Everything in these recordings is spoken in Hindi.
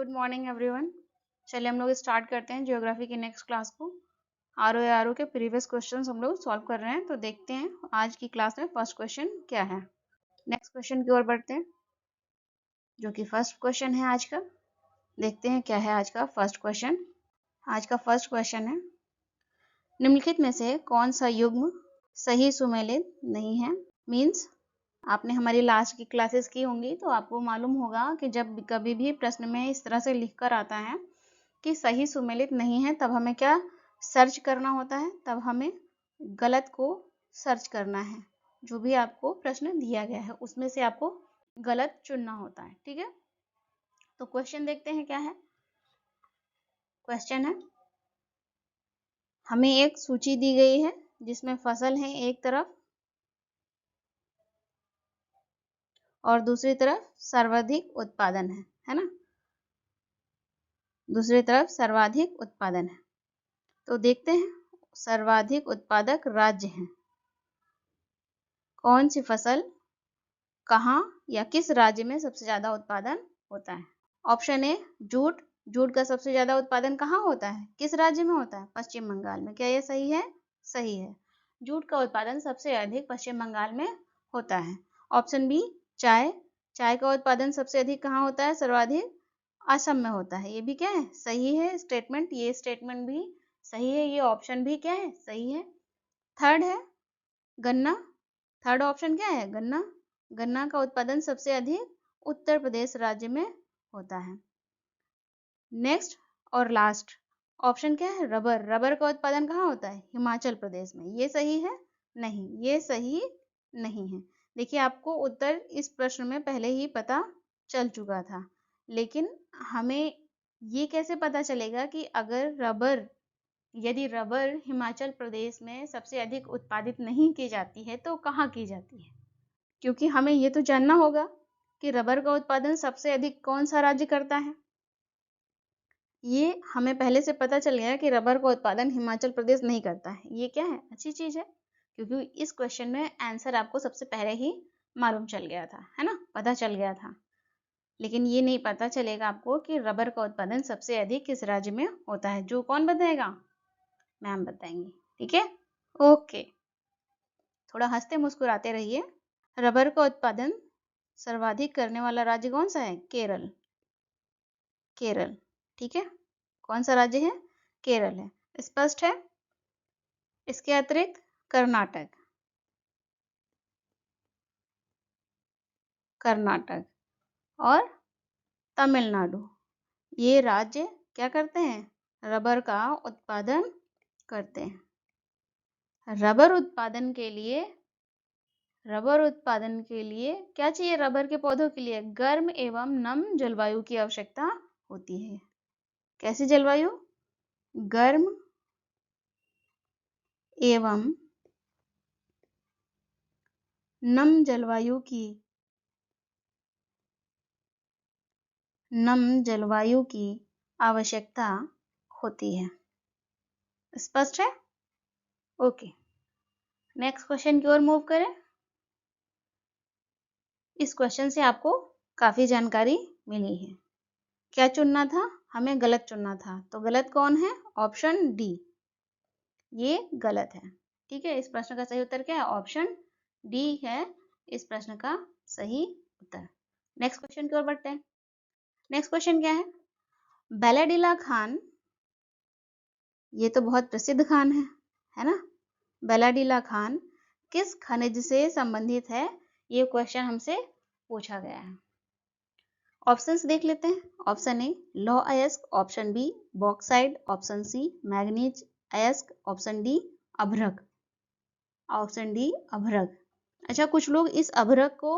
Good morning everyone. चलिए हम लोग स्टार्ट करते हैं ज्योग्राफी की नेक्स्ट क्लास को। आरओ के प्रीवियस क्वेश्चंस हम लोग सॉल्व कर रहे हैं, तो देखते हैं आज की क्लास में फर्स्ट क्वेश्चन क्या है। नेक्स्ट क्वेश्चन की ओर बढ़ते हैं, जो कि फर्स्ट क्वेश्चन है आज का। देखते हैं क्या है आज का फर्स्ट क्वेश्चन। आज का फर्स्ट क्वेश्चन है, निम्नलिखित में से कौन सा युग्म सही सुमेलित नहीं है। मीन्स आपने हमारी लास्ट की क्लासेस की होंगी तो आपको मालूम होगा कि जब कभी भी प्रश्न में इस तरह से लिख कर आता है कि सही सुमेलित नहीं है, तब हमें क्या सर्च करना होता है, तब हमें गलत को सर्च करना है। जो भी आपको प्रश्न दिया गया है उसमें से आपको गलत चुनना होता है, ठीक है। तो क्वेश्चन देखते हैं क्या है। क्वेश्चन है, हमें एक सूची दी गई है जिसमें फसल है एक तरफ और दूसरी तरफ सर्वाधिक उत्पादन है ना। दूसरी तरफ सर्वाधिक उत्पादन है, तो देखते हैं सर्वाधिक उत्पादक राज्य हैं। कौन सी फसल कहाँ या किस राज्य में सबसे ज्यादा उत्पादन होता है। ऑप्शन ए जूट। जूट का सबसे ज्यादा उत्पादन कहाँ होता है, किस राज्य में होता है, पश्चिम बंगाल में। क्या ये सही है? सही है, जूट का उत्पादन सबसे अधिक पश्चिम बंगाल में होता है। ऑप्शन बी चाय। चाय का उत्पादन सबसे अधिक कहाँ होता है, सर्वाधिक असम में होता है। ये भी क्या है, सही है स्टेटमेंट। ये स्टेटमेंट भी सही है, ये ऑप्शन भी क्या है, सही है। थर्ड है गन्ना। थर्ड ऑप्शन क्या है, गन्ना। गन्ना का उत्पादन सबसे अधिक उत्तर प्रदेश राज्य में होता है। नेक्स्ट और लास्ट ऑप्शन क्या है, रबर। रबर का उत्पादन कहाँ होता है, हिमाचल प्रदेश में। ये सही है? नहीं, ये सही नहीं है। देखिए आपको उत्तर इस प्रश्न में पहले ही पता चल चुका था, लेकिन हमें ये कैसे पता चलेगा कि अगर रबर, यदि रबर हिमाचल प्रदेश में सबसे अधिक उत्पादित नहीं की जाती है तो कहाँ की जाती है। क्योंकि हमें ये तो जानना होगा कि रबर का उत्पादन सबसे अधिक कौन सा राज्य करता है। ये हमें पहले से पता चल गया कि रबर का उत्पादन हिमाचल प्रदेश नहीं करता है। ये क्या है, अच्छी चीज है, क्योंकि इस क्वेश्चन में आंसर आपको सबसे पहले ही मालूम चल गया था, है ना, पता चल गया था। लेकिन ये नहीं पता चलेगा आपको कि रबर का उत्पादन सबसे अधिक किस राज्य में होता है। जो कौन बताएगा, मैम बताएंगी, ठीक है। ओके, थोड़ा हंसते मुस्कुराते रहिए। रबर का उत्पादन सर्वाधिक करने वाला राज्य कौन सा है, केरल। केरल, ठीक है। कौन सा राज्य है, केरल है, स्पष्ट है। इसके अतिरिक्त कर्नाटक, कर्नाटक और तमिलनाडु, ये राज्य क्या करते हैं, रबर का उत्पादन करते हैं। रबर उत्पादन के लिए, रबर उत्पादन के लिए क्या चाहिए, रबर के पौधों के लिए गर्म एवं नम जलवायु की आवश्यकता होती है। कैसी जलवायु, गर्म एवं नम जलवायु की, नम जलवायु की आवश्यकता होती है। स्पष्ट है। ओके, नेक्स्ट क्वेश्चन की ओर मूव करें। इस क्वेश्चन से आपको काफी जानकारी मिली है। क्या चुनना था, हमें गलत चुनना था, तो गलत कौन है, ऑप्शन डी, ये गलत है, ठीक है। इस प्रश्न का सही उत्तर क्या है, ऑप्शन डी है इस प्रश्न का सही उत्तर। नेक्स्ट क्वेश्चन की ओर बढ़ते हैं। नेक्स्ट क्वेश्चन क्या है, बैलाडीला खान, ये तो बहुत प्रसिद्ध खान है ना। बैलाडीला खान किस खनिज से संबंधित है, ये क्वेश्चन हमसे पूछा गया है। ऑप्शंस देख लेते हैं। ऑप्शन ए लौह अयस्क, option B bauxite, option C manganese अयस्क, ऑप्शन डी अभ्रक। ऑप्शन डी अभ्रक। अच्छा, कुछ लोग इस अभ्रक को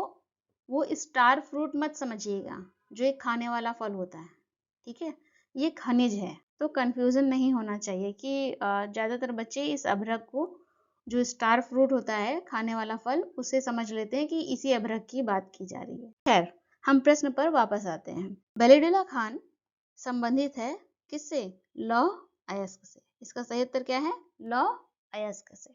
वो स्टार फ्रूट मत समझिएगा, जो एक खाने वाला फल होता है, ठीक है। ये खनिज है, तो कंफ्यूजन नहीं होना चाहिए कि ज्यादातर बच्चे इस अभ्रक को, जो स्टार फ्रूट होता है खाने वाला फल, उसे समझ लेते हैं कि इसी अभ्रक की बात की जा रही है। खैर, हम प्रश्न पर वापस आते हैं। बैलाडीला खान संबंधित है किससे, लौह अयस्क से। इसका सही उत्तर क्या है, लौह अयस्क से।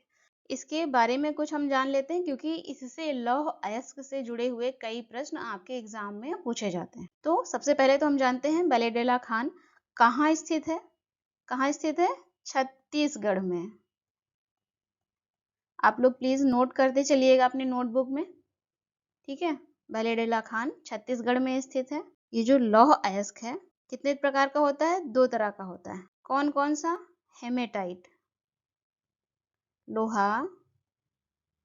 इसके बारे में कुछ हम जान लेते हैं, क्योंकि इससे लौह अयस्क से जुड़े हुए कई प्रश्न आपके एग्जाम में पूछे जाते हैं। तो सबसे पहले तो हम जानते हैं बैलेडेला खान कहाँ स्थित है। कहाँ स्थित है? छत्तीसगढ़ में। आप लोग प्लीज नोट करते चलिएगा अपने नोटबुक में, ठीक है। बैलेडेला खान छत्तीसगढ़ में स्थित है। ये जो लौह अयस्क है कितने प्रकार का होता है? 2 तरह का होता है। कौन कौन सा? हेमेटाइट, लोहा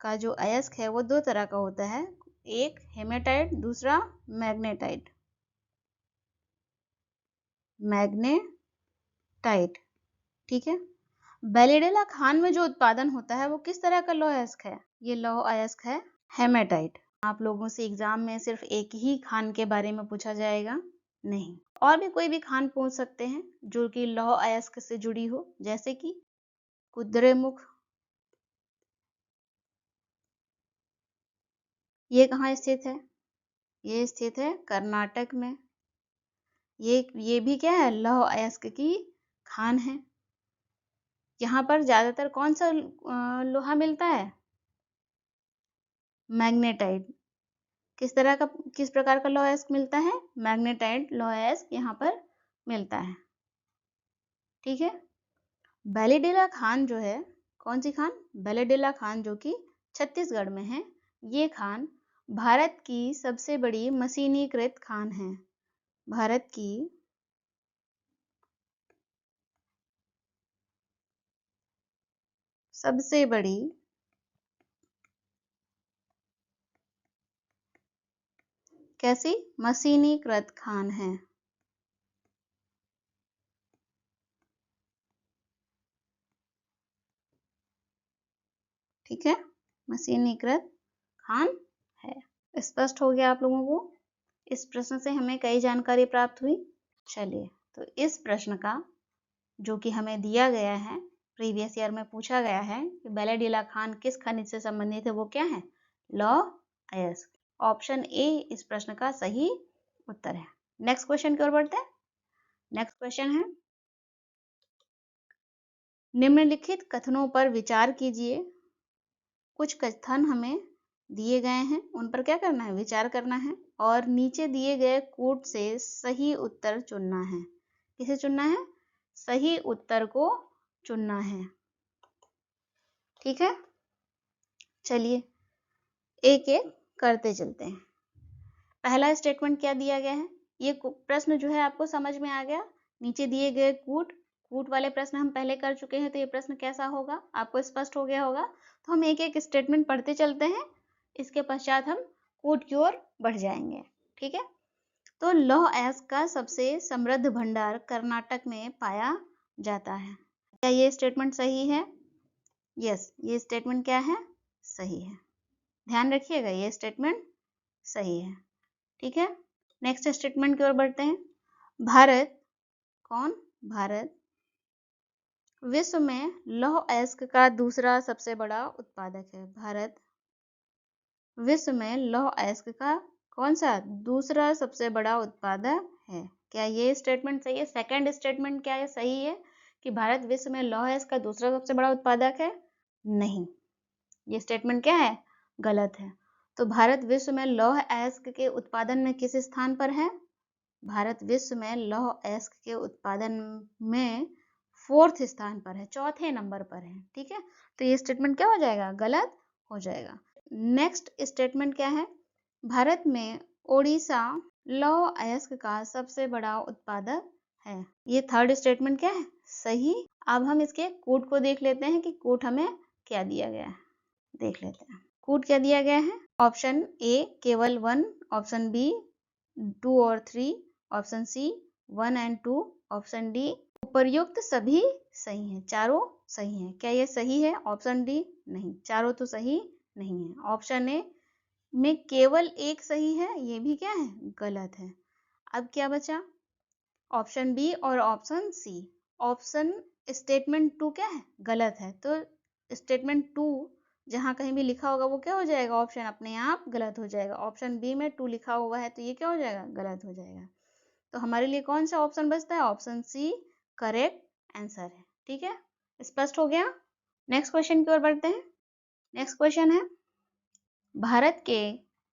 का जो अयस्क है वो 2 तरह का होता है, एक हेमेटाइट, दूसरा मैग्नेटाइट। मैग्नेटाइट, ठीक है। बैलेडेला खान में जो उत्पादन होता है वो किस तरह का लौह अयस्क है? ये लौह अयस्क है हेमेटाइट। आप लोगों से एग्जाम में सिर्फ एक ही खान के बारे में पूछा जाएगा, नहीं, और भी कोई भी खान पूछ सकते हैं जो कि लौह अयस्क से जुड़ी हो, जैसे कि कुद्रेमुख। ये कहाँ स्थित है? ये स्थित है कर्नाटक में। ये भी क्या है? लौह अयस्क की खान है। यहाँ पर ज्यादातर कौन सा लोहा मिलता है? मैग्नेटाइट। किस प्रकार का लौह अयस्क मिलता है? मैग्नेटाइट लौह अयस्क यहाँ पर मिलता है, ठीक है। बैलेडेला खान जो है, कौन सी खान? बैलेडेला खान, जो कि छत्तीसगढ़ में है। ये खान भारत की सबसे बड़ी मशीनीकृत खान है। भारत की सबसे बड़ी कैसी? मशीनीकृत खान है, ठीक है। मशीनीकृत खान है। स्पष्ट हो गया आप लोगों को? इस प्रश्न से हमें कई जानकारी प्राप्त हुई। चलिए, तो इस प्रश्न का जो कि हमें दिया गया है, प्रीवियस ईयर में पूछा गया है कि बैलेडेला खान किस खनिज से संबंधित है, वो क्या है? लौह अयस्क। ऑप्शन ए इस प्रश्न का सही उत्तर है। नेक्स्ट क्वेश्चन की ओर बढ़ते हैं। नेक्स्ट क्वेश्चन है, निम्नलिखित कथनों पर विचार कीजिए। कुछ कथन हमें दिए गए हैं, उन पर क्या करना है? विचार करना है, और नीचे दिए गए कूट से सही उत्तर चुनना है। किसे चुनना है? सही उत्तर को चुनना है, ठीक है। चलिए एक एक करते चलते हैं। पहला स्टेटमेंट क्या दिया गया है? ये प्रश्न जो है आपको समझ में आ गया। नीचे दिए गए कूट वाले प्रश्न हम पहले कर चुके हैं, तो ये प्रश्न कैसा होगा आपको स्पष्ट हो गया होगा। तो हम एक एक स्टेटमेंट पढ़ते चलते हैं, इसके पश्चात हम कूट की ओर बढ़ जाएंगे, ठीक है। तो लौह अयस्क का सबसे समृद्ध भंडार कर्नाटक में पाया जाता है। क्या ये स्टेटमेंट सही है? यस, ये स्टेटमेंट क्या है? सही है। ध्यान रखिएगा, ये स्टेटमेंट सही है, ठीक है। नेक्स्ट स्टेटमेंट की ओर बढ़ते हैं। भारत, कौन? भारत विश्व में लौह अयस्क का दूसरा सबसे बड़ा उत्पादक है। भारत विश्व में लौह अयस्क का कौन सा? दूसरा सबसे बड़ा उत्पादक है। क्या ये स्टेटमेंट सही है? सेकंड स्टेटमेंट क्या है? सही है कि भारत विश्व में लौह अयस्क का दूसरा सबसे बड़ा उत्पादक है? नहीं, ये स्टेटमेंट क्या है? गलत है। तो भारत विश्व में लौह अयस्क के उत्पादन में किस स्थान पर है? भारत विश्व में लौह अयस्क के उत्पादन में 4th स्थान पर है, चौथे नंबर पर है, ठीक है। तो ये स्टेटमेंट क्या हो जाएगा? गलत हो जाएगा। नेक्स्ट स्टेटमेंट क्या है? भारत में ओडिशा लौह अयस्क का सबसे बड़ा उत्पादक है। ये थर्ड स्टेटमेंट क्या है? सही। अब हम इसके कूट को देख लेते हैं कि कूट हमें क्या दिया गया है, देख लेते हैं। कूट क्या दिया गया है? ऑप्शन ए केवल 1, ऑप्शन बी 2 और 3, option C 1 and 2, option D उपर्युक्त सभी सही हैं, चारों सही हैं। क्या ये सही है? ऑप्शन डी नहीं, चारों तो सही नहीं है। ऑप्शन ए में केवल एक सही है, ये भी क्या है? गलत है। अब क्या बचा? ऑप्शन बी और ऑप्शन सी। ऑप्शन स्टेटमेंट 2 क्या है? गलत है। तो स्टेटमेंट 2 जहां कहीं भी लिखा होगा वो क्या हो जाएगा? ऑप्शन अपने आप गलत हो जाएगा। ऑप्शन बी में 2 लिखा हुआ है तो ये क्या हो जाएगा? गलत हो जाएगा। तो हमारे लिए कौन सा ऑप्शन बचता है? ऑप्शन सी करेक्ट आंसर है, ठीक है। स्पष्ट हो गया? नेक्स्ट क्वेश्चन की ओर बढ़ते हैं। नेक्स्ट क्वेश्चन है, भारत के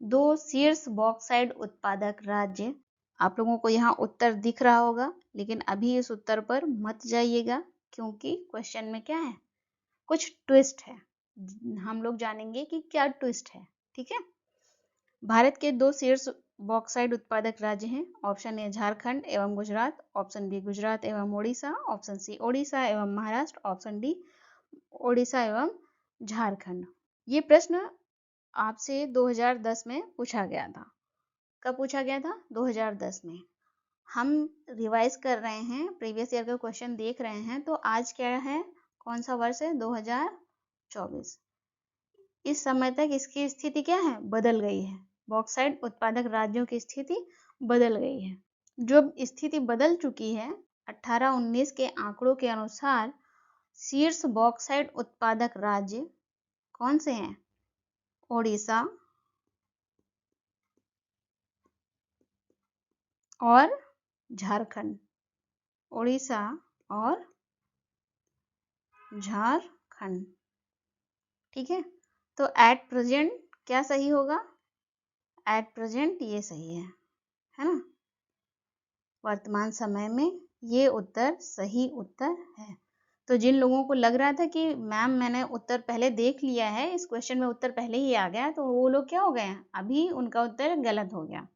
2 शीर्ष बॉक्साइट उत्पादक राज्य। आप लोगों को यहाँ उत्तर दिख रहा होगा, लेकिन अभी इस उत्तर पर मत जाइएगा, क्योंकि क्वेश्चन में क्या है, कुछ ट्विस्ट है। हम लोग जानेंगे कि क्या ट्विस्ट है। ठीक है, भारत के 2 शीर्ष बॉक्साइट उत्पादक राज्य हैं। ऑप्शन ए झारखंड एवं गुजरात, ऑप्शन बी गुजरात एवं ओडिशा, ऑप्शन सी ओडिशा एवं महाराष्ट्र, ऑप्शन डी ओडिशा एवं झारखंड। ये प्रश्न आपसे 2010 में पूछा गया था। कब पूछा गया था? 2010 में। हम रिवाइज कर रहे हैं, प्रीवियस ईयर का क्वेश्चन देख रहे हैं, तो आज क्या है, कौन सा वर्ष है? 2024। इस समय तक इसकी स्थिति क्या है? बदल गई है। बॉक्साइट उत्पादक राज्यों की स्थिति बदल गई है। जो स्थिति बदल चुकी है, 18-19 के आंकड़ों के अनुसार शीर्ष बॉक्साइट उत्पादक राज्य कौन से हैं? ओडिशा और झारखंड। ओडिशा और झारखंड। ठीक है, तो एट प्रेजेंट क्या सही होगा? एट प्रेजेंट ये सही है ना? वर्तमान समय में ये उत्तर सही उत्तर है। तो जिन लोगों को लग रहा था कि मैम मैंने उत्तर पहले देख लिया है, इस क्वेश्चन में उत्तर पहले ही आ गया, तो वो लोग क्या हो गए हैं, अभी उनका उत्तर गलत हो गया।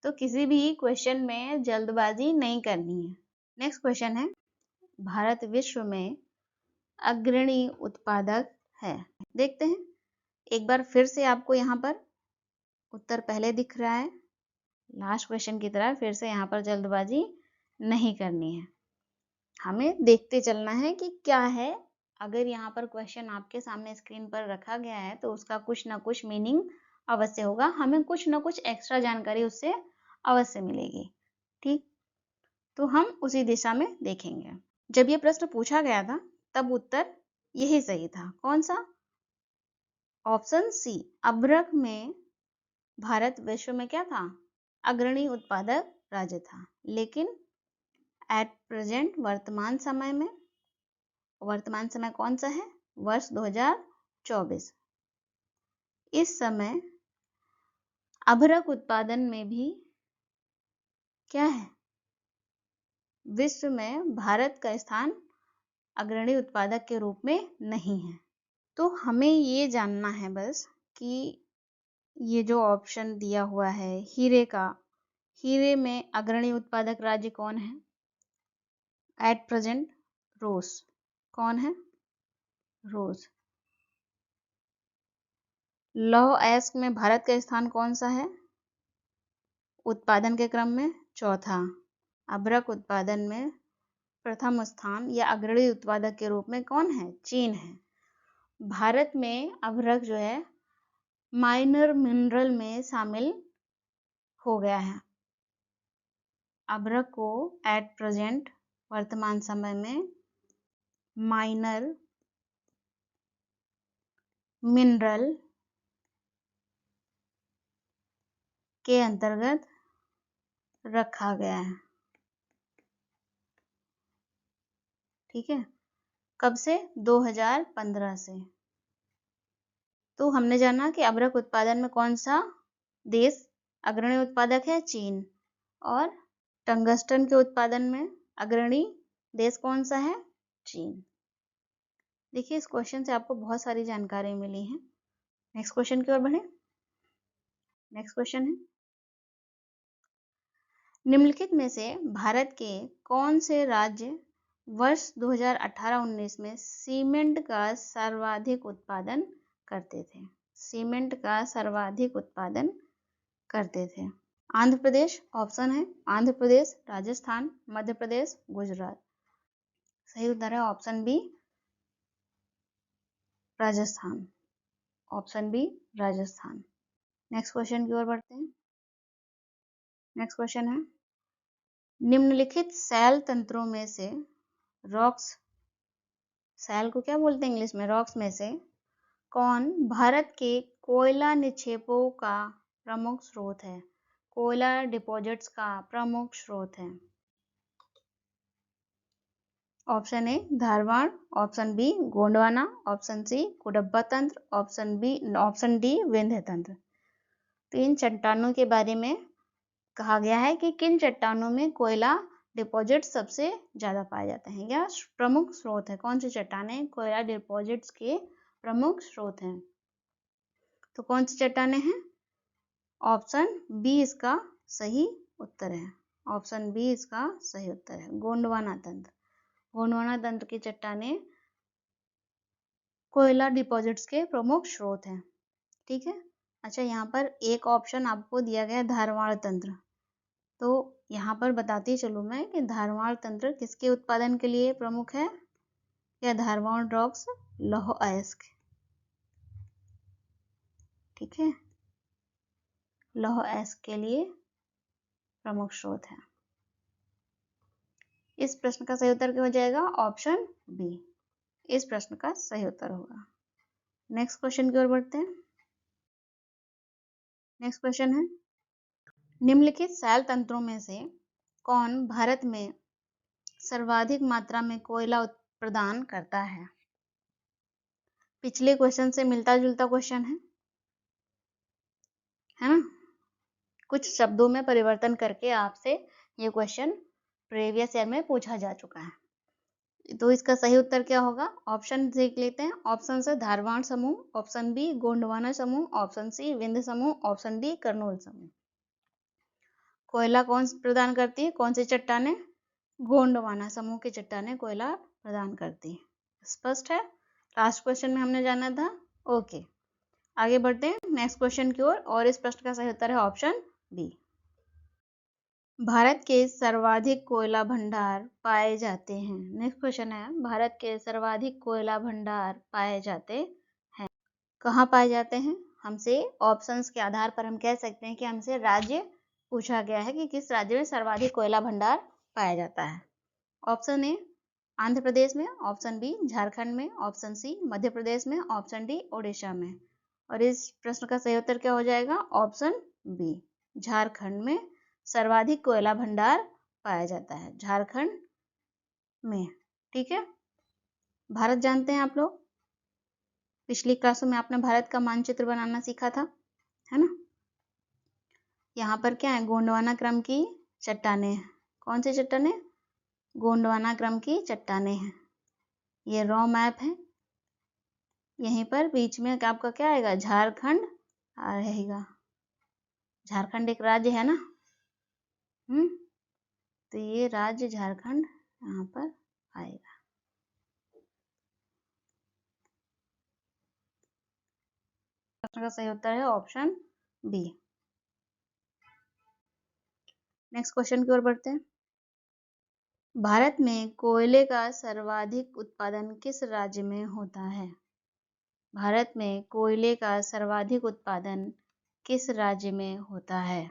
तो किसी भी क्वेश्चन में जल्दबाजी नहीं करनी है। नेक्स्ट क्वेश्चन है, भारत विश्व में अग्रणी उत्पादक है। देखते हैं, एक बार फिर से आपको यहाँ पर उत्तर पहले दिख रहा है। लास्ट क्वेश्चन की तरह फिर से यहाँ पर जल्दबाजी नहीं करनी है, हमें देखते चलना है कि क्या है। अगर यहाँ पर क्वेश्चन आपके सामने स्क्रीन पर रखा गया है तो उसका कुछ ना कुछ मीनिंग अवश्य होगा, हमें कुछ ना कुछ एक्स्ट्रा जानकारी उससे अवश्य मिलेगी। ठीक, तो हम उसी दिशा में देखेंगे। जब ये प्रश्न पूछा गया था तब उत्तर यही सही था। कौन सा? ऑप्शन सी, अभ्रक में भारत विश्व में क्या था? अग्रणी उत्पादक राज्य था। लेकिन एट प्रेजेंट वर्तमान समय में, वर्तमान समय कौन सा है? वर्ष 2024। इस समय अभ्रक उत्पादन में भी क्या है? विश्व में भारत का स्थान अग्रणी उत्पादक के रूप में नहीं है। तो हमें ये जानना है बस कि ये जो ऑप्शन दिया हुआ है हीरे का, हीरे में अग्रणी उत्पादक राज्य कौन है? एट प्रेजेंट रूस। कौन है? रूस। लौह अयस्क में भारत का स्थान कौन सा है? उत्पादन के क्रम में चौथा। अभ्रक उत्पादन में प्रथम स्थान या अग्रणी उत्पादक के रूप में कौन है? चीन है। भारत में अभ्रक जो है माइनर मिनरल में शामिल हो गया है। अभ्रक को एट प्रेजेंट वर्तमान समय में माइनर मिनरल के अंतर्गत रखा गया है। ठीक है, कब से? 2015 से। तो हमने जाना कि अभ्रक उत्पादन में कौन सा देश अग्रणी उत्पादक है? चीन। और टंगस्टन के उत्पादन में अग्रणी देश कौन सा है? चीन। देखिए, इस क्वेश्चन से आपको बहुत सारी जानकारी मिली है। नेक्स्ट क्वेश्चन की ओर बढ़े। नेक्स्ट क्वेश्चन है, निम्नलिखित में से भारत के कौन से राज्य वर्ष 2018-19 में सीमेंट का सर्वाधिक उत्पादन करते थे? सीमेंट का सर्वाधिक उत्पादन करते थे। आंध्र प्रदेश ऑप्शन है, आंध्र प्रदेश, राजस्थान, मध्य प्रदेश, गुजरात। सही उत्तर है option B, Rajasthan. Option B, Rajasthan. Next question की ओर बढ़ते हैं। नेक्स्ट क्वेश्चन है, निम्नलिखित शैल तंत्रों में से रॉक्स, शैल को क्या बोलते हैं इंग्लिश में? रॉक्स में से कौन भारत के कोयला निक्षेपों का प्रमुख स्रोत है? कोयला डिपॉजिट्स का प्रमुख स्रोत है। Option A Dharwad, option B Gondwana, option C Cuddapah तंत्र, ऑप्शन डी विंध्य तंत्र। तो इन चट्टानों के बारे में कहा गया है कि किन चट्टानों में कोयला डिपॉजिट सबसे ज्यादा पाए जाते हैं या प्रमुख स्रोत है। कौन सी चट्टानें कोयला डिपॉजिट्स के प्रमुख स्रोत हैं? तो कौन सी चट्टानें हैं? ऑप्शन बी इसका सही उत्तर है। ऑप्शन बी इसका सही उत्तर है, गोंडवाना तंत्र। गोंडवाना तंत्र की चट्टानें कोयला डिपॉजिट्स के प्रमुख स्रोत हैं। ठीक है। अच्छा, यहाँ पर एक ऑप्शन आपको दिया गया है धारवाड़ तंत्र। तो यहाँ पर बताती चलूँ मैं कि धारवाड़ तंत्र किसके उत्पादन के लिए प्रमुख है? या धारवाड़ रॉक्स लौह अयस्क। ठीक है, लौह अयस्क के लिए प्रमुख स्रोत है। इस प्रश्न का सही उत्तर क्या हो जाएगा? ऑप्शन बी इस प्रश्न का सही उत्तर होगा। नेक्स्ट क्वेश्चन की ओर बढ़ते हैं। नेक्स्ट क्वेश्चन है, निम्नलिखित शैल तंत्रों में से कौन भारत में सर्वाधिक मात्रा में कोयला प्रदान करता है? पिछले क्वेश्चन से मिलता जुलता क्वेश्चन है ना। कुछ शब्दों में परिवर्तन करके आपसे ये क्वेश्चन प्रीवियस ईयर में पूछा जा चुका है। तो इसका सही उत्तर क्या होगा? ऑप्शन देख लेते हैं। ऑप्शन से धारवाड़ समूह, ऑप्शन बी गोंडवाना समूह, ऑप्शन सी विंध्य समूह, ऑप्शन डी करनूल समूह। कोयला कौन प्रदान करती है? कौन सी चट्टानें? गोंडवाना समूह की चट्टानें कोयला प्रदान करती है। स्पष्ट है? लास्ट क्वेश्चन में हमने जाना था। ओके, आगे बढ़ते हैं नेक्स्ट क्वेश्चन की ओर और इस प्रश्न का सही उत्तर है ऑप्शन बी। भारत के सर्वाधिक कोयला भंडार पाए जाते हैं। नेक्स्ट क्वेश्चन है, भारत के सर्वाधिक कोयला भंडार पाए जाते हैं। कहाँ पाए जाते हैं? हमसे ऑप्शंस के आधार पर हम कह सकते हैं कि हमसे राज्य पूछा गया है कि किस राज्य में सर्वाधिक कोयला भंडार पाया जाता है। ऑप्शन ए आंध्र प्रदेश में, ऑप्शन बी झारखंड में, ऑप्शन सी मध्य प्रदेश में, ऑप्शन डी ओडिशा में। और इस प्रश्न का सही उत्तर क्या हो जाएगा? ऑप्शन बी झारखंड में सर्वाधिक कोयला भंडार पाया जाता है, झारखंड में। ठीक है, भारत जानते हैं आप लोग, पिछली क्लासों में आपने भारत का मानचित्र बनाना सीखा था, है ना। यहाँ पर क्या है? गोंडवाना क्रम की चट्टानें हैं। कौन सी चट्टानें? गोंडवाना क्रम की चट्टानें हैं। ये रॉ मैप है। यहीं पर बीच में आपका क्या आएगा? झारखंड रहेगा। झारखंड एक राज्य है ना। तो ये राज्य झारखंड यहाँ पर आएगा। प्रश्न का सही उत्तर है ऑप्शन बी। नेक्स्ट क्वेश्चन की ओर बढ़ते हैं। भारत में कोयले का सर्वाधिक उत्पादन किस राज्य में होता है? भारत में कोयले का सर्वाधिक उत्पादन किस राज्य में होता है?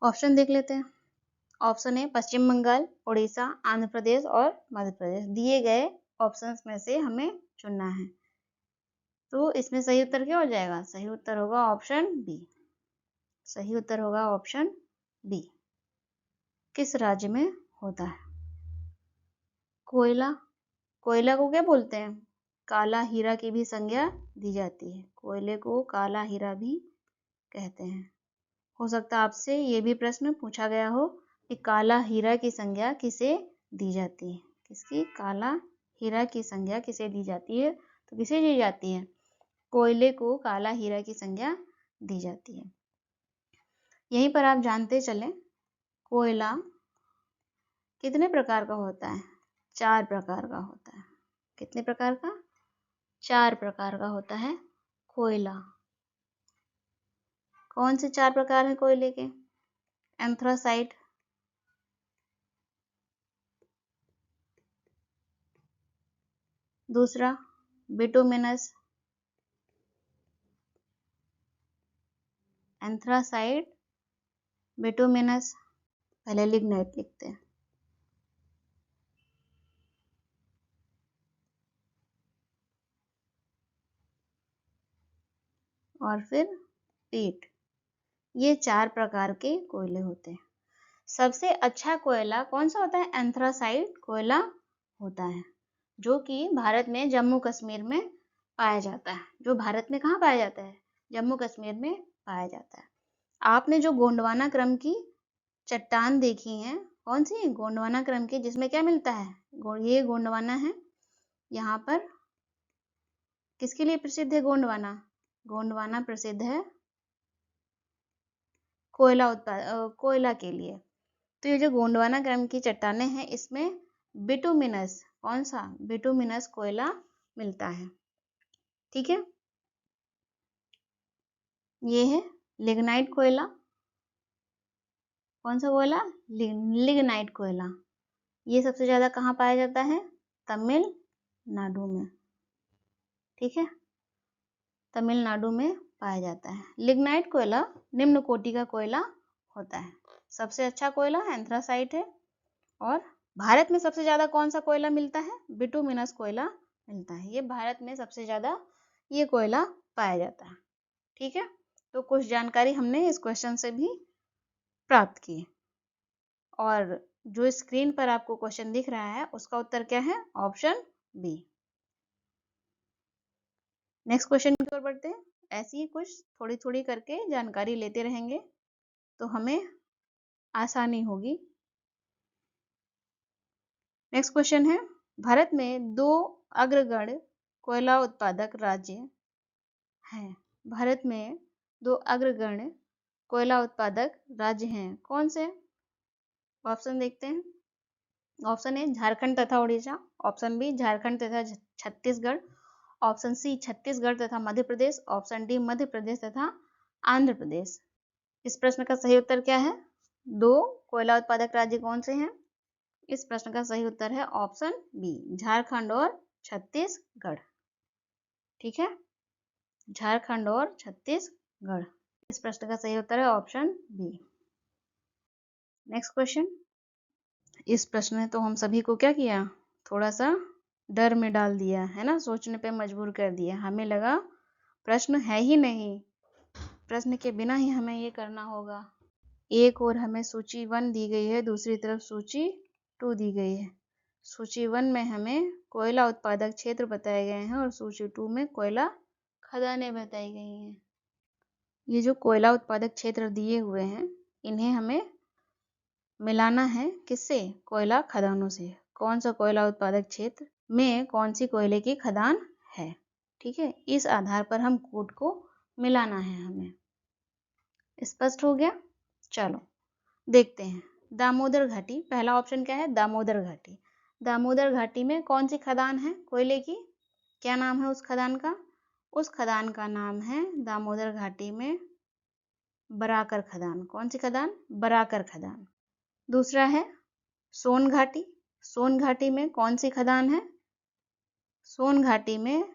ऑप्शन देख लेते हैं। ऑप्शन ए पश्चिम बंगाल, उड़ीसा, आंध्र प्रदेश और मध्य प्रदेश। दिए गए ऑप्शंस में से हमें चुनना है। तो इसमें सही उत्तर क्या हो जाएगा? सही उत्तर होगा ऑप्शन बी। सही उत्तर होगा ऑप्शन बी। किस राज्य में होता है? कोयला, कोयला को क्या बोलते हैं? काला हीरा की भी संज्ञा दी जाती है। कोयले को काला हीरा भी कहते हैं। हो सकता है आपसे ये भी प्रश्न पूछा गया हो कि काला हीरा की संज्ञा किसे दी जाती है? किसकी? काला हीरा की संज्ञा किसे दी जाती है? तो किसे दी जाती है? कोयले को काला हीरा की संज्ञा दी जाती है। यहीं पर आप जानते चलें, कोयला कितने प्रकार का होता है? 4 प्रकार का होता है। कितने प्रकार का? 4 प्रकार का होता है कोयला। कौन से 4 प्रकार हैं कोयले के? एंथ्रासाइट, दूसरा बिटुमिनस, एंथ्रासाइट, बिटुमिनस, पहले लिग्नाइट लिखते हैं, और फिर पीट। ये 4 प्रकार के कोयले होते हैं। सबसे अच्छा कोयला कौन सा होता है? एंथ्रासाइट कोयला होता है, जो कि भारत में जम्मू कश्मीर में पाया जाता है। जो भारत में कहाँ पाया जाता है? जम्मू कश्मीर में पाया जाता है। आपने जो गोंडवाना क्रम की चट्टान देखी है, कौन सी? गोंडवाना क्रम की, जिसमें क्या मिलता है? ये गोंडवाना है। यहाँ पर किसके लिए प्रसिद्ध है गोंडवाना? गोंडवाना प्रसिद्ध है कोयला के लिए। तो ये जो गोंडवाना क्रम की चट्टानें हैं, इसमें बिटुमिनस, कौन सा? बिटुमिनस कोयला मिलता है। ठीक है, ये है लिग्नाइट कोयला। कौन सा कोयला? लिग्नाइट कोयला। ये सबसे ज्यादा कहाँ पाया जाता है? तमिलनाडु में। ठीक है, तमिलनाडु में पाया जाता है। लिग्नाइट कोयला निम्न कोटि का कोयला होता है। सबसे अच्छा कोयला एंथ्रासाइट है। और भारत में सबसे ज्यादा कौन सा कोयला मिलता है? बिटुमिनस कोयला मिलता है। ये भारत में सबसे ज्यादा ये कोयला पाया जाता है। ठीक है, तो कुछ जानकारी हमने इस क्वेश्चन से भी प्राप्त की। और जो स्क्रीन पर आपको क्वेश्चन दिख रहा है, उसका उत्तर क्या है? Option B. नेक्स्ट क्वेश्चन की ओर बढ़ते हैं। ऐसी ही कुछ थोड़ी थोड़ी करके जानकारी लेते रहेंगे तो हमें आसानी होगी। नेक्स्ट क्वेश्चन है, भारत में 2 अग्रगण्य कोयला उत्पादक राज्य हैं। भारत में 2 अग्रगण्य कोयला उत्पादक राज्य हैं। कौन से? ऑप्शन देखते हैं। ऑप्शन ए झारखंड तथा उड़ीसा, ऑप्शन बी झारखंड तथा छत्तीसगढ़, ऑप्शन सी छत्तीसगढ़ तथा मध्य प्रदेश, ऑप्शन डी मध्य प्रदेश तथा आंध्र प्रदेश। इस प्रश्न का सही उत्तर क्या है? 2 कोयला उत्पादक राज्य कौन से हैं? इस प्रश्न का सही उत्तर है ऑप्शन बी, झारखंड और छत्तीसगढ़। ठीक है, झारखंड और छत्तीसगढ़। इस प्रश्न का सही उत्तर है ऑप्शन बी। Next question. इस प्रश्न ने तो हम सभी को क्या किया? थोड़ा सा डर में डाल दिया है ना, सोचने पे मजबूर कर दिया। हमें लगा प्रश्न है ही नहीं, प्रश्न के बिना ही हमें ये करना होगा। एक और हमें सूची 1 दी गई है, दूसरी तरफ सूची 2 दी गई है। सूची 1 में हमें कोयला उत्पादक क्षेत्र बताए गए हैं और सूची 2 में कोयला खदानें बताई गई हैं। ये जो कोयला उत्पादक क्षेत्र दिए हुए हैं, इन्हें हमें मिलाना है किससे? कोयला खदानों से। कौन सा कोयला उत्पादक क्षेत्र में कौन सी कोयले की खदान है? ठीक है, इस आधार पर हम कोड को मिलाना है हमें। स्पष्ट हो गया? चलो देखते हैं। दामोदर घाटी, पहला ऑप्शन क्या है? दामोदर घाटी। दामोदर घाटी में कौन सी खदान है कोयले की? क्या नाम है उस खदान का? उस खदान का नाम है दामोदर घाटी में बराकर खदान। कौन सी खदान? बराकर खदान। दूसरा है सोन घाटी। सोन घाटी में कौन सी खदान है? सोन घाटी में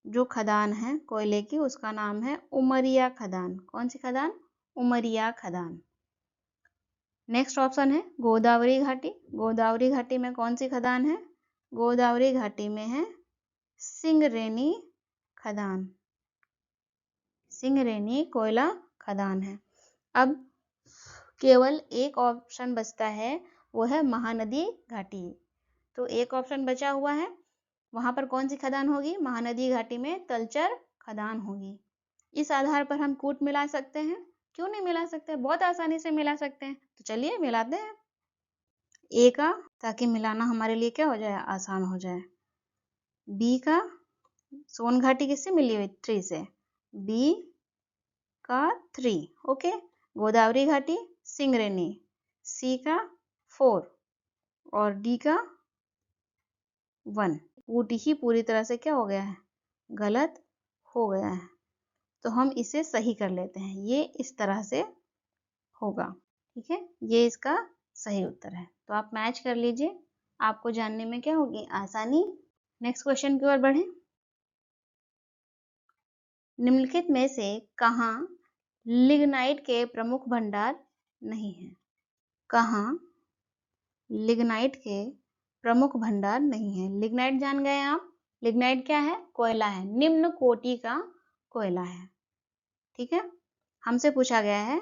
जो खदान है कोयले की, उसका नाम है उमरिया खदान। कौन सी खदान? उमरिया खदान। नेक्स्ट ऑप्शन है गोदावरी घाटी। गोदावरी घाटी में कौन सी खदान है? गोदावरी घाटी में है सिंगरेनी खदान। सिंगरेनी कोयला खदान है। अब केवल एक ऑप्शन बचता है, वो है महानदी घाटी। तो एक ऑप्शन बचा हुआ है, वहां पर कौन सी खदान होगी? महानदी घाटी में तलचर खदान होगी। इस आधार पर हम कूट मिला सकते हैं। क्यों नहीं मिला सकते? बहुत आसानी से मिला सकते हैं। तो चलिए मिलाते हैं ए का, ताकि मिलाना हमारे लिए क्या हो जाए? आसान हो जाए। बी का, सोन घाटी किससे मिली हुई? 3 से। बी का 3, ओके। गोदावरी घाटी सिंगरेनी, सी का 4 और डी का 1। कूट ही पूरी तरह से क्या हो गया है? गलत हो गया है। तो हम इसे सही कर लेते हैं। ये इस तरह से होगा। ठीक है, ये इसका सही उत्तर है। तो आप मैच कर लीजिए, आपको जानने में क्या होगी? आसानी। नेक्स्ट क्वेश्चन की ओर बढ़ें। निम्नलिखित में से कहाँ लिग्नाइट के प्रमुख भंडार नहीं है? कहाँ लिग्नाइट के प्रमुख भंडार नहीं है? लिग्नाइट जान गए आप? लिग्नाइट क्या है? कोयला है, निम्न कोटि का कोयला है। ठीक है, हमसे पूछा गया है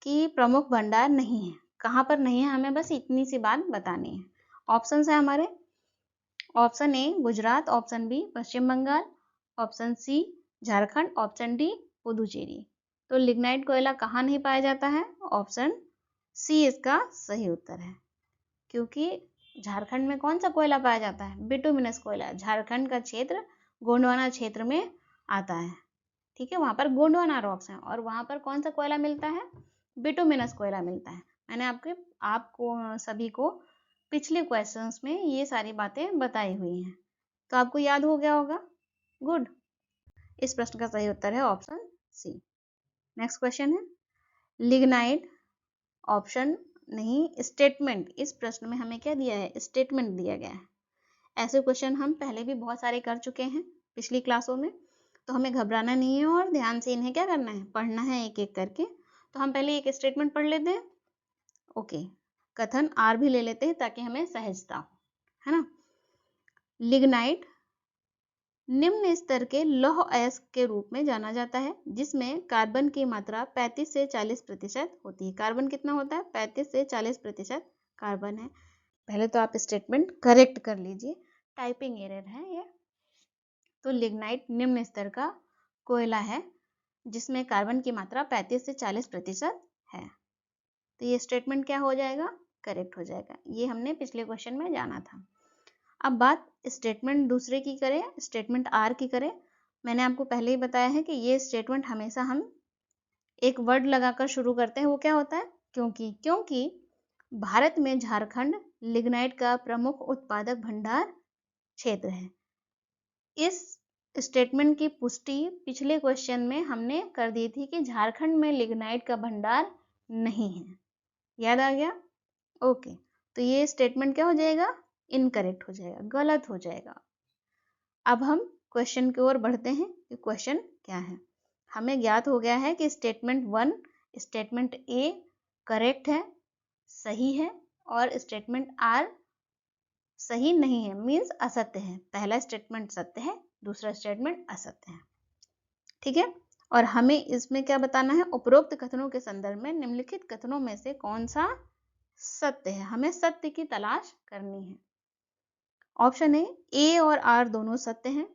कि प्रमुख भंडार नहीं है, कहाँ पर नहीं है, हमें बस इतनी सी बात बतानी है। ऑप्शंस है हमारे option A Gujarat, option B Paschim Bangal, option C Jharkhand, option D Puducherry. तो लिग्नाइट कोयला कहाँ नहीं पाया जाता है? ऑप्शन सी इसका सही उत्तर है, क्योंकि झारखंड में कौन सा कोयला पाया जाता है? बिटुमिनस कोयला। झारखंड का क्षेत्र गोंडवाना क्षेत्र में आता है, ठीक है, वहां पर गोंडवाना रॉक्स हैं और वहां पर कौन सा कोयला मिलता है? बिटुमिनस कोयला मिलता है। मैंने आपको सभी को पिछले क्वेश्चंस में ये सारी बातें बताई हुई हैं, तो आपको याद हो गया होगा। गुड। इस प्रश्न का सही उत्तर है ऑप्शन सी। नेक्स्ट क्वेश्चन है लिग्नाइट, ऑप्शन नहीं स्टेटमेंट। इस प्रश्न में हमें क्या दिया है? स्टेटमेंट दिया गया है। ऐसे क्वेश्चन हम पहले भी बहुत सारे कर चुके हैं पिछली क्लासों में, तो हमें घबराना नहीं है और ध्यान से इन्हें क्या करना है? पढ़ना है एक एक करके। तो हम पहले एक स्टेटमेंट पढ़ लेते हैं। ओके, कथन आर भी ले लेते हैं ताकि हमें सहजता हो, है ना। लिग्नाइट निम्न स्तर के लौह अयस्क के रूप में जाना जाता है, जिसमें कार्बन की मात्रा 35 से 40% होती है। कार्बन कितना होता है? 35 से 40% कार्बन है। पहले तो आप स्टेटमेंट करेक्ट कर लीजिए, टाइपिंग एरर है ये। तो लिग्नाइट निम्न स्तर का कोयला है जिसमें कार्बन की मात्रा 35 से 40% है। तो ये स्टेटमेंट क्या हो जाएगा? करेक्ट हो जाएगा। ये हमने पिछले क्वेश्चन में जाना था। अब बात स्टेटमेंट दूसरे की करें, स्टेटमेंट आर की करें। मैंने आपको पहले ही बताया है कि ये स्टेटमेंट हमेशा हम एक वर्ड लगाकर शुरू करते हैं। वो क्या होता है? क्योंकि भारत में झारखंड लिग्नाइट का प्रमुख उत्पादक भंडार क्षेत्र है। इस स्टेटमेंट की पुष्टि पिछले क्वेश्चन में हमने कर दी थी कि झारखंड में लिग्नाइट का भंडार नहीं है। याद आ गया? ओके, तो ये स्टेटमेंट क्या हो जाएगा? इनकरेक्ट हो जाएगा, गलत हो जाएगा। अब हम क्वेश्चन की ओर बढ़ते हैं कि क्वेश्चन क्या है। हमें ज्ञात हो गया है कि स्टेटमेंट 1, स्टेटमेंट ए करेक्ट है, सही है, और स्टेटमेंट आर सही नहीं है, मीन्स असत्य है। पहला स्टेटमेंट सत्य है, दूसरा स्टेटमेंट असत्य है, ठीक है। और हमें इसमें क्या बताना है? उपरोक्त कथनों के संदर्भ में निम्नलिखित कथनों में से कौन सा सत्य है? हमें सत्य की तलाश करनी है। ऑप्शन ए और आर दोनों सत्य हैं।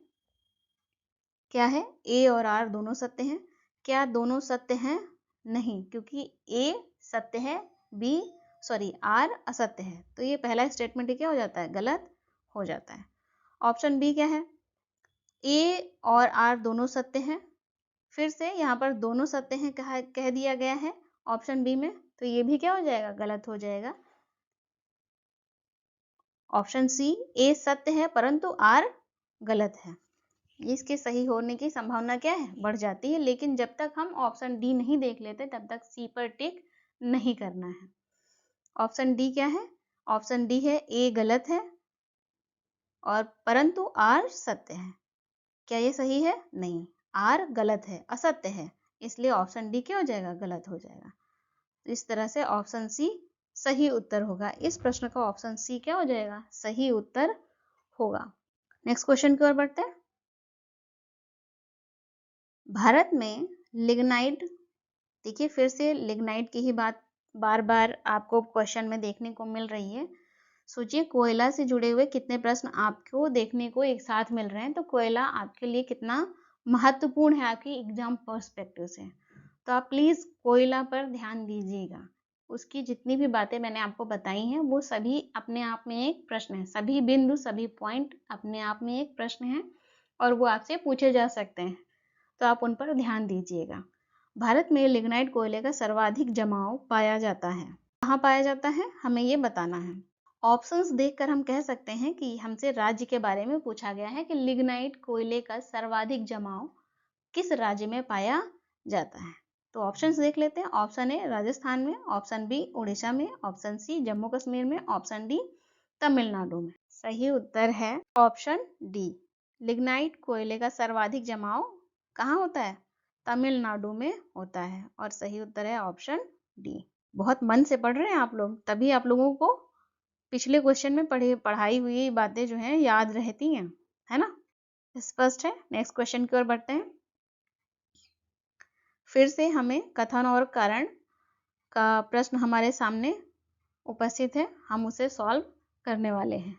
क्या है? ए और आर दोनों सत्य हैं। क्या दोनों सत्य हैं? नहीं, क्योंकि ए सत्य है, आर असत्य है। तो ये पहला स्टेटमेंट क्या हो जाता है? गलत हो जाता है। ऑप्शन बी क्या है? ए और आर दोनों सत्य हैं। फिर से यहाँ पर दोनों सत्य हैं कह दिया गया है ऑप्शन बी में, तो ये भी क्या हो जाएगा? गलत हो जाएगा। ऑप्शन सी ए सत्य है परंतु आर गलत है। इसके सही होने की संभावना क्या है? बढ़ जाती है। लेकिन जब तक हम ऑप्शन डी नहीं देख लेते तब तक सी पर टिक नहीं करना है। ऑप्शन डी क्या है? ऑप्शन डी है ए गलत है और परंतु आर सत्य है। क्या ये सही है? नहीं, आर गलत है, असत्य है, इसलिए ऑप्शन डी क्या हो जाएगा? गलत हो जाएगा। तो इस तरह से ऑप्शन सी सही उत्तर होगा। इस प्रश्न का ऑप्शन सी क्या हो जाएगा? सही उत्तर होगा। नेक्स्ट क्वेश्चन की ओर बढ़ते हैं। भारत में लिग्नाइट, देखिए फिर से लिग्नाइट की ही बात बार बार आपको क्वेश्चन में देखने को मिल रही है। सोचिए कोयला से जुड़े हुए कितने प्रश्न आपको देखने को एक साथ मिल रहे हैं, तो कोयला आपके लिए कितना महत्वपूर्ण है आपकी एग्जाम पर्सपेक्टिव से। तो आप प्लीज कोयला पर ध्यान दीजिएगा। उसकी जितनी भी बातें मैंने आपको बताई हैं वो सभी अपने आप में एक प्रश्न है। सभी बिंदु, सभी पॉइंट अपने आप में एक प्रश्न है और वो आपसे पूछे जा सकते हैं, तो आप उन पर ध्यान दीजिएगा। भारत में लिग्नाइट कोयले का सर्वाधिक जमाव पाया जाता है। कहाँ पाया जाता है? हमें ये बताना है। ऑप्शंस देखकर हम कह सकते हैं कि हमसे राज्य के बारे में पूछा गया है कि लिग्नाइट कोयले का सर्वाधिक जमाव किस राज्य में पाया जाता है। तो ऑप्शंस देख लेते हैं। ऑप्शन ए राजस्थान में, ऑप्शन बी उड़ीसा में, ऑप्शन सी जम्मू कश्मीर में, ऑप्शन डी तमिलनाडु में। सही उत्तर है ऑप्शन डी। लिग्नाइट कोयले का सर्वाधिक जमाव कहाँ होता है? तमिलनाडु में होता है और सही उत्तर है ऑप्शन डी। बहुत मन से पढ़ रहे हैं आप लोग, तभी आप लोगों को पिछले क्वेश्चन में पढ़ाई हुई बातें जो हैं याद रहती हैं, है ना। स्पष्ट है। नेक्स्ट क्वेश्चन की ओर बढ़ते हैं। फिर से हमें कथन और कारण का प्रश्न हमारे सामने उपस्थित है, हम उसे सॉल्व करने वाले हैं।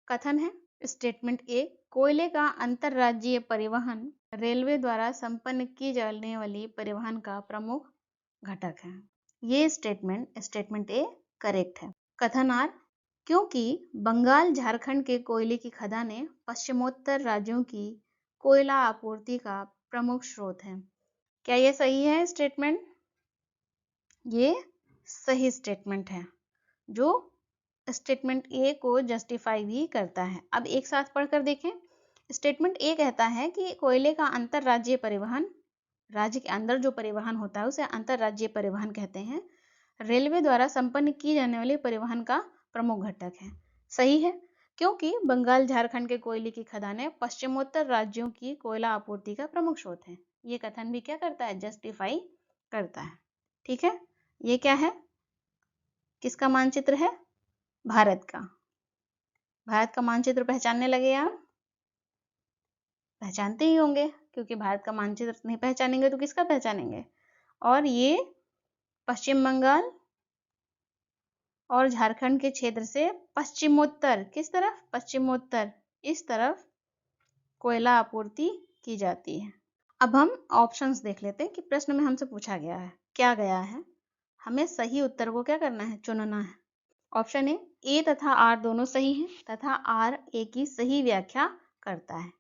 कथन है स्टेटमेंट ए, कोयले का अंतरराज्यीय परिवहन रेलवे द्वारा संपन्न की जाने वाली परिवहन का प्रमुख घटक है। ये स्टेटमेंट ए करेक्ट है। कथनार, क्योंकि बंगाल झारखंड के कोयले की खदानें पश्चिमोत्तर राज्यों की कोयला आपूर्ति का प्रमुख स्रोत है। क्या ये सही है स्टेटमेंट? ये सही स्टेटमेंट है जो स्टेटमेंट ए को जस्टिफाई भी करता है। अब एक साथ पढ़कर देखें। स्टेटमेंट ए कहता है कि कोयले का अंतरराज्यीय परिवहन, राज्य के अंदर जो परिवहन होता है उसे अंतरराज्यीय परिवहन कहते हैं, रेलवे द्वारा संपन्न की जाने वाली परिवहन का प्रमुख घटक है। सही है, क्योंकि बंगाल झारखंड के कोयले की खदानें पश्चिमोत्तर राज्यों की कोयला आपूर्ति का प्रमुख स्रोत है। ये कथन भी क्या करता है? जस्टिफाई करता है। ठीक है, ये क्या है? किसका मानचित्र है? भारत का। भारत का मानचित्र पहचानने लगे आप? पहचानते ही होंगे, क्योंकि भारत का मानचित्र नहीं पहचानेंगे तो किसका पहचानेंगे? और ये पश्चिम बंगाल और झारखंड के क्षेत्र से पश्चिमोत्तर, किस तरफ? पश्चिमोत्तर, इस तरफ कोयला आपूर्ति की जाती है। अब हम ऑप्शंस देख लेते हैं कि प्रश्न में हमसे पूछा गया है, क्या गया है। हमें सही उत्तर को क्या करना है? चुनना है। ऑप्शन ए तथा आर दोनों सही हैं तथा आर ए की सही व्याख्या करता है।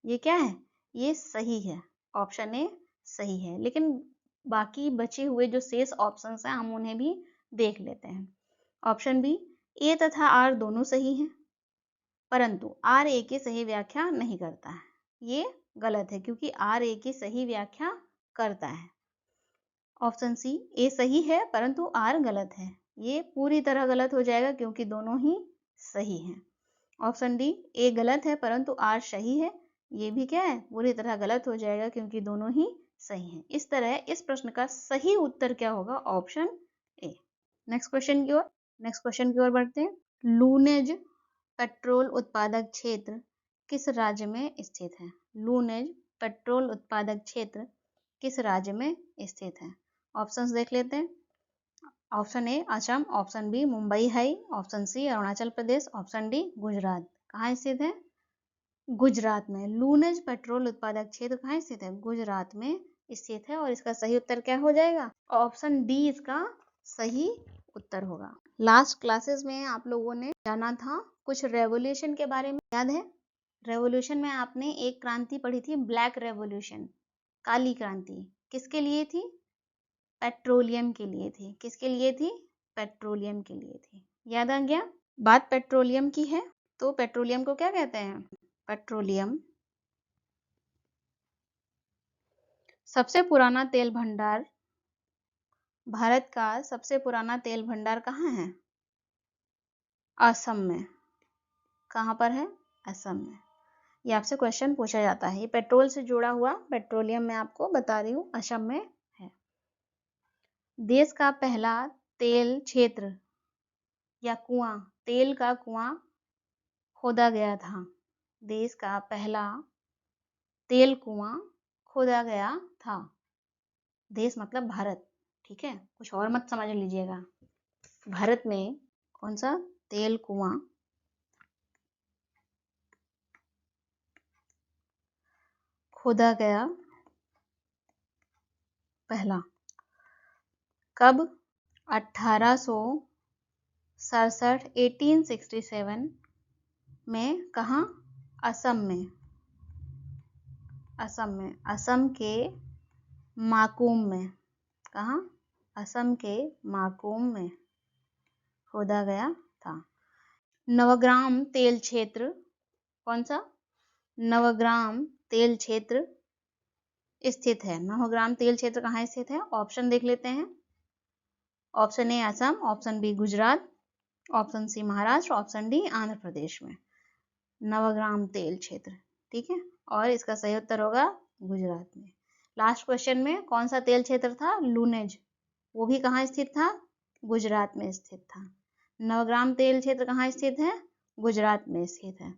ये क्या है? ये सही है। ऑप्शन ए सही है, लेकिन बाकी बचे हुए जो शेष ऑप्शंस हैं हम उन्हें भी देख लेते हैं। ऑप्शन बी, ए तथा आर दोनों सही हैं परंतु आर ए की सही व्याख्या नहीं करता है। ये गलत है, क्योंकि आर ए की सही व्याख्या करता है। ऑप्शन सी, ए सही है परंतु आर गलत है। ये पूरी तरह गलत हो जाएगा क्योंकि दोनों ही सही हैं। ऑप्शन डी, ए गलत है परंतु आर सही है। ये भी क्या है? पूरी तरह गलत हो जाएगा क्योंकि दोनों ही सही हैं। इस तरह इस प्रश्न का सही उत्तर क्या होगा? Option A. नेक्स्ट क्वेश्चन की ओर बढ़ते हैं। लूनेज पेट्रोल उत्पादक क्षेत्र किस राज्य में स्थित है? लूनेज पेट्रोल उत्पादक क्षेत्र किस राज्य में स्थित है? ऑप्शंस देख लेते हैं। Option A Assam, option B Mumbai high, option C Arunachal Pradesh, option D Gujarat. कहाँ स्थित है? गुजरात में। लूनेज पेट्रोल उत्पादक क्षेत्र कहाँ स्थित है? गुजरात में स्थित है। और इसका सही उत्तर क्या हो जाएगा? ऑप्शन डी इसका सही उत्तर होगा। लास्ट क्लासेस में आप लोगों ने जाना था कुछ रेवोल्यूशन के बारे में, याद है? रेवोल्यूशन में आपने एक क्रांति पढ़ी थी, ब्लैक रेवोल्यूशन, काली क्रांति। किसके लिए थी? पेट्रोलियम के लिए थी। किसके लिए थी? पेट्रोलियम के लिए थी। याद आ गया? बात पेट्रोलियम की है तो पेट्रोलियम को क्या कहते हैं? पेट्रोलियम सबसे पुराना तेल भंडार, भारत का सबसे पुराना तेल भंडार कहाँ है? असम में। कहाँ पर है? असम में। ये आपसे क्वेश्चन पूछा जाता है। ये पेट्रोल से जुड़ा हुआ पेट्रोलियम मैं आपको बता रही हूँ, असम में है। देश का पहला तेल क्षेत्र या कुआं, तेल का कुआं खोदा गया था। देश का पहला तेल कुआं खोदा गया था। देश मतलब भारत, ठीक है? कुछ और मत समझ लीजिएगा। भारत में कौन सा तेल कुआं खोदा गया पहला? कब? 1867 में। कहाँ? असम में। असम के माकूम में। कहाँ? असम के माकूम में खोदा गया था। नवग्राम तेल क्षेत्र कौन सा? नवग्राम तेल क्षेत्र स्थित है। नवग्राम तेल क्षेत्र कहाँ स्थित है? ऑप्शन देख लेते हैं। Option A Assam, option B Gujarat, option C Maharashtra, option D Andhra Pradesh में। नवग्राम तेल क्षेत्र, ठीक है? और इसका सही उत्तर होगा गुजरात में। लास्ट क्वेश्चन में कौन सा तेल क्षेत्र था? लूनेज। वो भी कहाँ स्थित था? गुजरात में स्थित था। नवग्राम तेल क्षेत्र कहाँ स्थित है? गुजरात में स्थित है।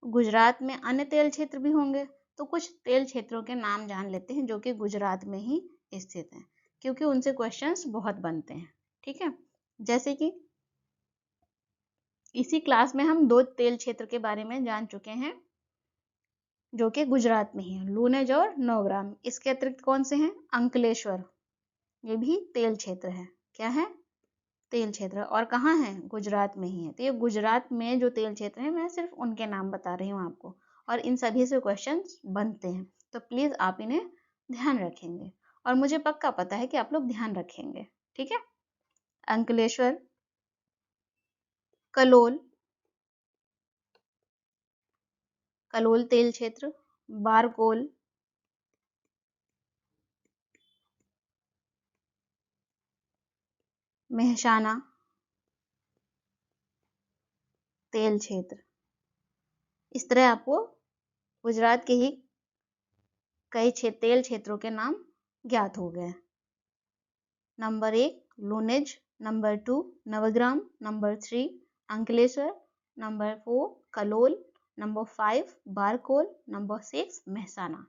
गुजरात में अन्य तेल क्षेत्र भी होंगे, तो कुछ तेल क्षेत्रों के नाम जान लेते हैं जो कि गुजरात में ही स्थित हैं, क्योंकि उनसे क्वेश्चंस बहुत बनते हैं, ठीक है? जैसे कि इसी क्लास में हम 2 तेल क्षेत्र के बारे में जान चुके हैं जो कि गुजरात में ही है, लूनेज और नौग्राम। इसके अतिरिक्त कौन से हैं? अंकलेश्वर, ये भी तेल क्षेत्र है। क्या है? तेल क्षेत्र। और कहाँ है? गुजरात में ही है। तो ये गुजरात में जो तेल क्षेत्र है, मैं सिर्फ उनके नाम बता रही हूँ आपको, और इन सभी से क्वेश्चन बनते हैं, तो प्लीज आप इन्हें ध्यान रखेंगे, और मुझे पक्का पता है कि आप लोग ध्यान रखेंगे। ठीक है? अंकलेश्वर, कलोल, कलोल तेल क्षेत्र, बारकोल, मेहसाना तेल क्षेत्र। इस तरह आपको गुजरात के ही कई तेल क्षेत्रों के नाम ज्ञात हो गए। Number 1 Lunej, number 2 Navagram, number 3 Ankleshwar, number 4 Kalol, number 5 Barkol, number 6 Mehsana.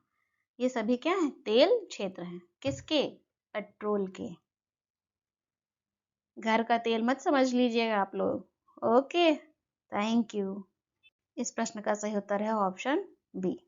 ये सभी क्या हैं? तेल क्षेत्र हैं। किसके? पेट्रोल के। घर का तेल मत समझ लीजिएगा आप लोग। Okay, thank you. इस प्रश्न का सही उत्तर है ऑप्शन बी।